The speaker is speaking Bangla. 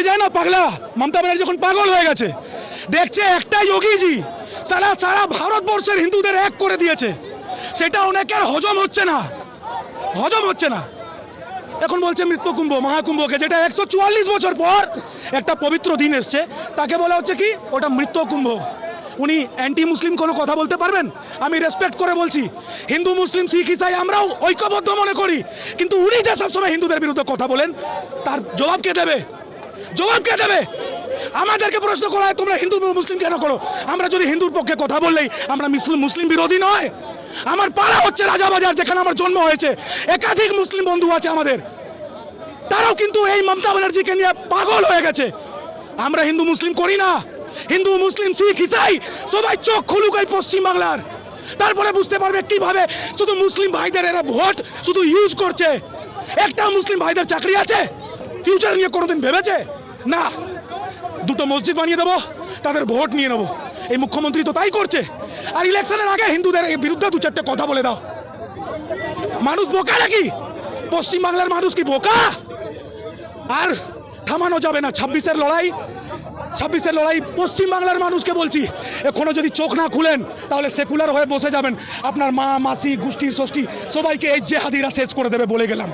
হয়ে যায় না পাগলা। মমতা ব্যানার্জি যখন পাগল হয়ে গেছে, দেখছে একটা যোগীজি সারা সারা ভারতবর্ষের হিন্দুদের এক করে দিয়েছে, সেটা অনেকের হজম হচ্ছে না। এখন বলছে মৃত্যুকুম্ভ মহাকুম্ভকে, যেটা 144 বছর পর একটা পবিত্র দিন এসছে, তাকে বলা হচ্ছে কি ওটা মৃত্যুকুম্ভ। উনি অ্যান্টি মুসলিম কোনো কথা বলতে পারবেন? আমি রেসপেক্ট করে বলছি, হিন্দু মুসলিম শিখ ইসাই আমরাও ঐক্যবদ্ধ মনে করি, কিন্তু উনি যে সবসময় হিন্দুদের বিরুদ্ধে কথা বলেন, তার জবাব কে দেবে? আমাদেরকে প্রশ্ন করা হয় তোমরা হিন্দু মুসলিম কেন করো? আমরা যদি হিন্দুর পক্ষে কথা বললেই আমরা মুসলিম বিরোধী নয়? আমার পাড়া হচ্ছে রাজাবাজার, যেখানে আমার জন্ম হয়েছে, একাধিক মুসলিম বন্ধু আছে আমাদের, তারাও কিন্তু এই মমতা ব্যানার্জিকে নিয়ে পাগল হয়ে গেছে। আমরা হিন্দু মুসলিম করি না, হিন্দু মুসলিম শিখ ইসাই সবাই চোখ খুলুক এই পশ্চিম বাংলার, তারপরে বুঝতে পারবে কিভাবে শুধু মুসলিম ভাইদের এরা ভোট শুধু ইউজ করছে। একটা মুসলিম ভাইদের চাকরি আছে? ফিউচার নিয়ে কোনোদিন ভেবেছে? না। দুটো মসজিদ বানিয়ে দেবো, তাদের ভোট নিয়ে নেবো, এই মুখ্যমন্ত্রী তো তাই করছে। আর ইলেকশনের আগে হিন্দুদের বিরুদ্ধে দু চারটে কথা বলে দাও। মানুষ বোকা নাকি? পশ্চিম বাংলার মানুষ কি বোকা? আর থামানো যাবে না 26-এর লড়াই। পশ্চিম বাংলার মানুষকে বলছি, এখনো যদি চোখ না খুলেন তাহলে সেকুলার হয়ে বসে যাবেন। আপনার মা মাসি গোষ্ঠীর ষষ্ঠী সবাইকে এই জেহাদিরা শেষ করে দেবে বলে গেলাম।